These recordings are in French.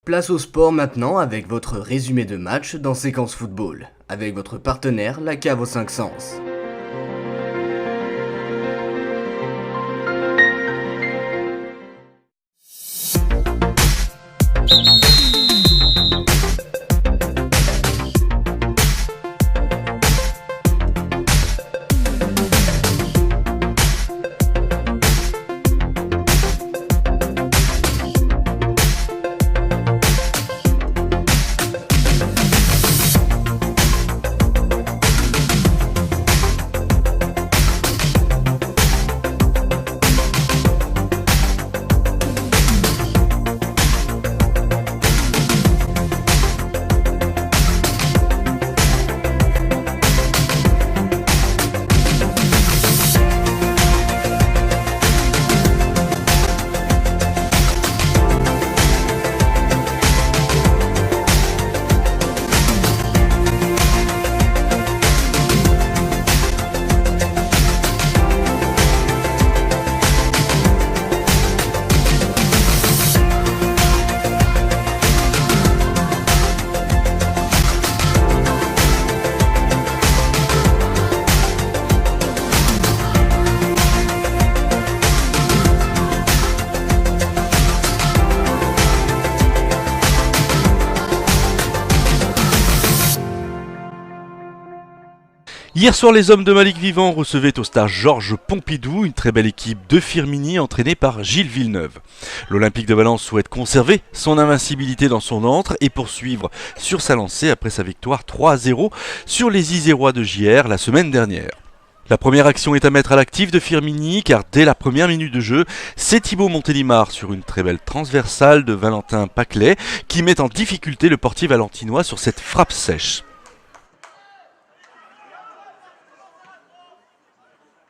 Place au sport maintenant avec votre résumé de match dans Séquence Football, avec votre partenaire, la Cave aux 5 Sens. Hier soir, les hommes de Malik Vivant recevaient au stade Georges Pompidou une très belle équipe de Firminy entraînée par Gilles Villeneuve. L'Olympique de Valence souhaite conserver son invincibilité dans son antre et poursuivre sur sa lancée après sa victoire 3-0 sur les Isérois de JR la semaine dernière. La première action est à mettre à l'actif de Firminy car dès la première minute de jeu, c'est Thibaut Montélimar sur une très belle transversale de Valentin Paclet qui met en difficulté le portier valentinois sur cette frappe sèche.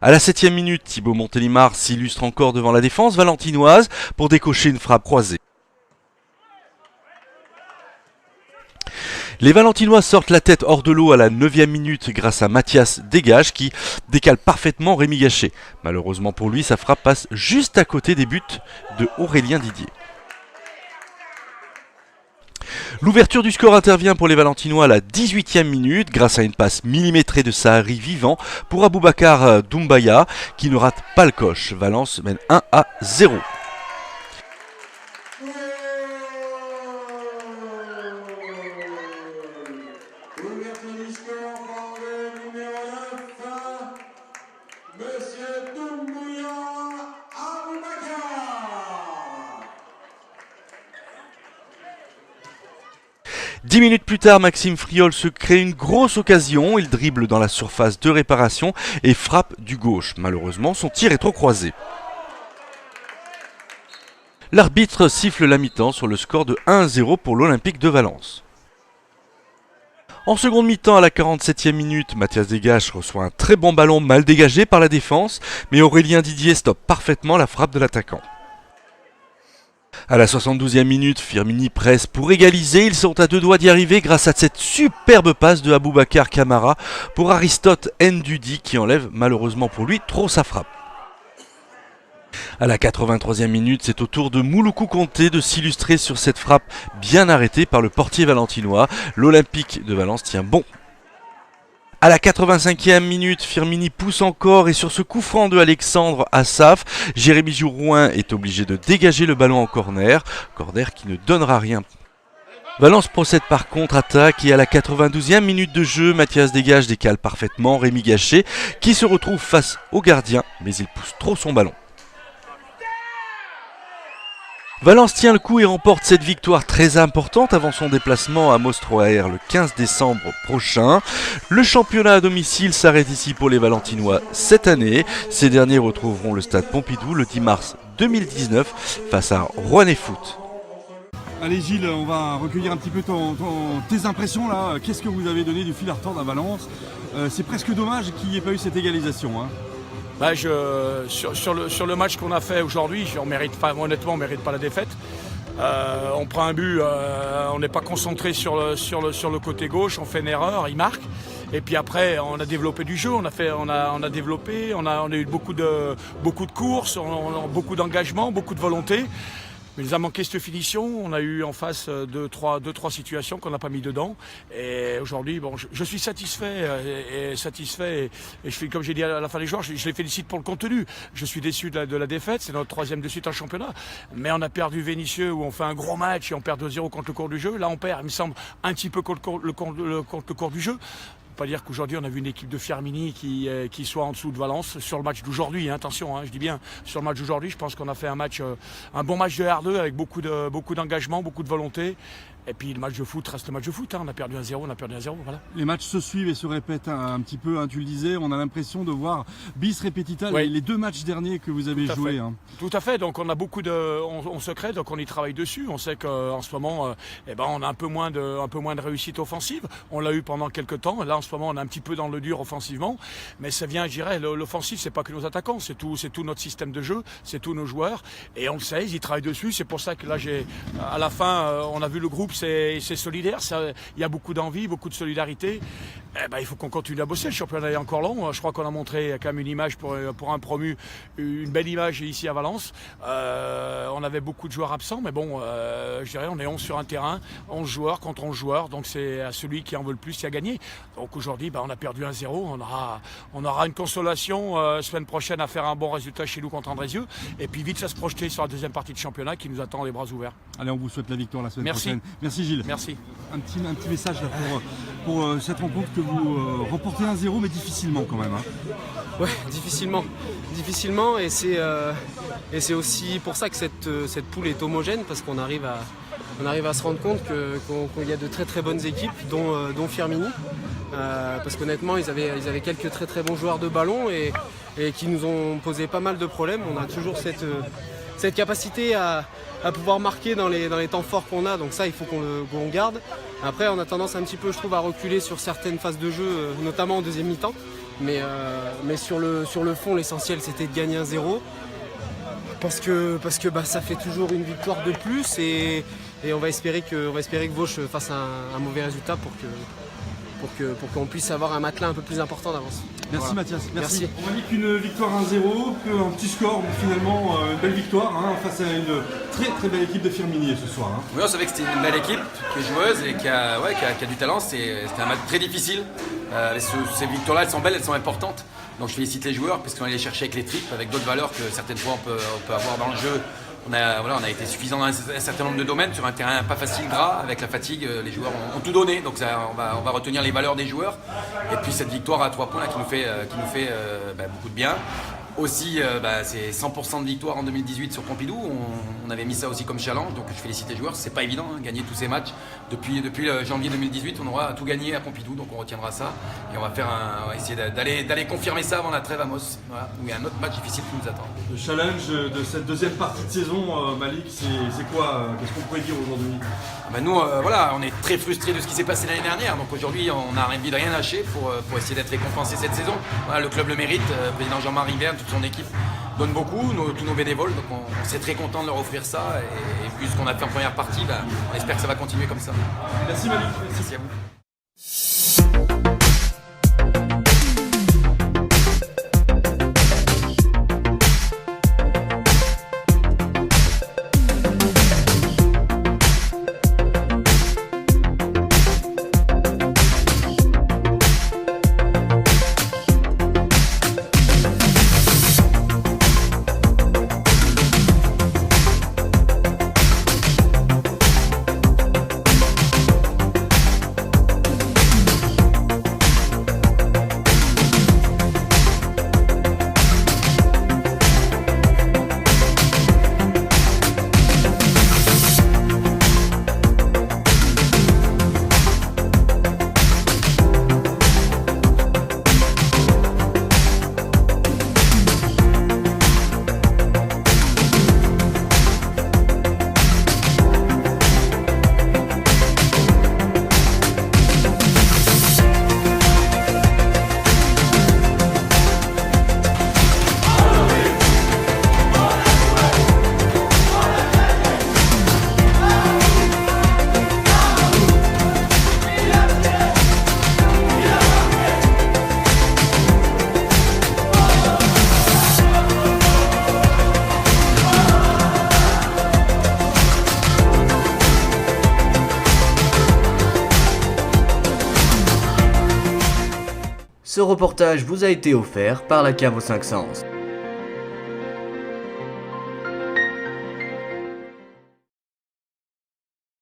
À la 7e minute, Thibaut Montélimar s'illustre encore devant la défense valentinoise pour décocher une frappe croisée. Les Valentinois sortent la tête hors de l'eau à la 9e minute grâce à Mathias Dégage qui décale parfaitement Rémi Gachet. Malheureusement pour lui, sa frappe passe juste à côté des buts de Aurélien Didier. L'ouverture du score intervient pour les Valentinois à la 18e minute grâce à une passe millimétrée de Sahari Vivant pour Aboubacar Doumbaya qui ne rate pas le coche. Valence mène 1-0. Monsieur Doumbouya Aboubacar. 10 minutes plus tard, Maxime Friol se crée une grosse occasion. Il dribble dans la surface de réparation et frappe du gauche. Malheureusement, son tir est trop croisé. L'arbitre siffle la mi-temps sur le score de 1-0 pour l'Olympique de Valence. En seconde mi-temps, à la 47e minute, Mathias Dégage reçoit un très bon ballon mal dégagé par la défense, mais Aurélien Didier stoppe parfaitement la frappe de l'attaquant. À la 72e minute, Firminy presse pour égaliser. Ils sont à deux doigts d'y arriver grâce à cette superbe passe de Aboubacar Kamara pour Aristote Ndudi qui enlève malheureusement pour lui trop sa frappe. À la 83e minute, c'est au tour de Mouloukou Konté de s'illustrer sur cette frappe bien arrêtée par le portier valentinois. L'Olympique de Valence tient bon. À la 85e minute, Firminy pousse encore et sur ce coup franc de Alexandre Assaf, Jérémy Jourouin est obligé de dégager le ballon en corner qui ne donnera rien. Valence procède par contre-attaque et à la 92e minute de jeu, Mathias Dégage décale parfaitement Rémi Gachet qui se retrouve face au gardien mais il pousse trop son ballon. Valence tient le coup et remporte cette victoire très importante avant son déplacement à Mostroer le 15 décembre prochain. Le championnat à domicile s'arrête ici pour les Valentinois cette année. Ces derniers retrouveront le stade Pompidou le 10 mars 2019 face à Rouennais Foot. Allez Gilles, on va recueillir un petit peu tes impressions là. Qu'est-ce que vous avez donné du fil à retordre à Valence? C'est presque dommage qu'il n'y ait pas eu cette égalisation. Hein. Bah sur le match qu'on a fait aujourd'hui, honnêtement, on ne mérite pas la défaite. On prend un but, on n'est pas concentré sur le côté gauche, on fait une erreur, il marque. Et puis après, on a développé du jeu, on a eu beaucoup de courses, beaucoup d'engagement, beaucoup de volonté. Mais il nous a manqué cette finition. On a eu en face deux, trois situations qu'on n'a pas mis dedans. Et aujourd'hui, bon, je suis satisfait et je fais comme j'ai dit à la fin des joueurs, je les félicite pour le contenu. Je suis déçu de la défaite. C'est notre 3e de suite en championnat. Mais on a perdu Vénissieux où on fait un gros match et on perd 2-0 contre le cours du jeu. Là, on perd, il me semble, un petit peu contre le cours du jeu. Pas dire qu'aujourd'hui on a vu une équipe de Firmini qui soit en dessous de Valence sur le match d'aujourd'hui, attention, je dis bien sur le match d'aujourd'hui, je pense qu'on a fait un bon match de R2 avec beaucoup d'engagement, beaucoup de volonté. Et puis le match de foot reste le match de foot, on a perdu 1-0, voilà. Les matchs se suivent et se répètent un petit peu, tu le disais, on a l'impression de voir bis repetita les 2 matchs derniers que vous avez joués. Tout à fait, donc on a on se crée, donc on y travaille dessus. On sait qu'en ce moment, on a un peu moins de réussite offensive. On l'a eu pendant quelques temps. Là en ce moment on est un petit peu dans le dur offensivement, mais ça vient, je dirais, l'offensif c'est pas que nos attaquants, c'est tout notre système de jeu, c'est tous nos joueurs et on le sait, ils travaillent dessus. C'est pour ça que là à la fin on a vu le groupe. C'est solidaire, il y a beaucoup d'envie, beaucoup de solidarité. Il faut qu'on continue à bosser, le championnat est encore long. Je crois qu'on a montré quand même une image pour un promu, une belle image ici à Valence. On avait beaucoup de joueurs absents, mais bon, je dirais on est 11 sur un terrain, 11 joueurs contre 11 joueurs, donc c'est à celui qui en veut le plus qui a gagné. Donc aujourd'hui, on a perdu 1-0, on aura une consolation semaine prochaine à faire un bon résultat chez nous contre Andrézieux, et puis vite à se projeter sur la deuxième partie de championnat qui nous attend les bras ouverts. Allez, on vous souhaite la victoire la semaine prochaine. Merci Gilles. Merci. Un petit message là pour cette rencontre que vous remportez 1-0 mais difficilement quand même. Ouais, difficilement et c'est aussi pour ça que cette poule est homogène parce qu'on arrive à se rendre compte qu'il y a de très très bonnes équipes dont Firmini parce qu'honnêtement ils avaient quelques très très bons joueurs de ballon et qui nous ont posé pas mal de problèmes. On a toujours cette capacité à pouvoir marquer dans les temps forts qu'on a, donc ça il faut qu'on garde. Après on a tendance un petit peu, je trouve, à reculer sur certaines phases de jeu, notamment en deuxième mi-temps, mais sur le fond l'essentiel c'était de gagner 1-0 parce que ça fait toujours une victoire de plus et on va espérer que Vauche fasse un mauvais résultat pour qu'on puisse avoir un matelas un peu plus important d'avance. Merci voilà. Mathias, merci. On m'a dit qu'une victoire 1-0, un petit score, mais finalement une belle victoire face à une très très belle équipe de Firmini ce soir. Oui, on savait que c'était une belle équipe qui est joueuse et qui a du talent. C'était un match très difficile. Ces victoires-là, elles sont belles, elles sont importantes. Donc je félicite les joueurs parce qu'on allait chercher avec les tripes, avec d'autres valeurs que certaines fois on peut avoir dans le jeu. On a été suffisant dans un certain nombre de domaines sur un terrain pas facile, gras, avec la fatigue, les joueurs ont tout donné, donc on va retenir les valeurs des joueurs. Et puis cette victoire à 3 points là, qui nous fait beaucoup de bien. Aussi, c'est 100% de victoire en 2018 sur Pompidou. On avait mis ça aussi comme challenge, donc je félicite les joueurs. C'est pas évident, gagner tous ces matchs. Depuis janvier 2018, on aura tout gagné à Pompidou, donc on retiendra ça. Et on va essayer d'aller confirmer ça avant la trêve à Moss, voilà, où il y a un autre match difficile qui nous attend. Le challenge de cette deuxième partie de saison, Malik, c'est quoi? Qu'est-ce qu'on pourrait dire aujourd'hui? Nous, on est très frustrés de ce qui s'est passé l'année dernière. Donc aujourd'hui, on a envie de rien lâcher pour essayer d'être récompensé cette saison. Voilà, le club le mérite. Le président Jean-Marie Verne, toute son équipe donne beaucoup, tous nos bénévoles. Donc on est très content de leur offrir ça. Et vu ce qu'on a fait en première partie, on espère que ça va continuer comme ça. Merci Malik. Merci à vous. Ce reportage vous a été offert par la Cave aux 5 Sens.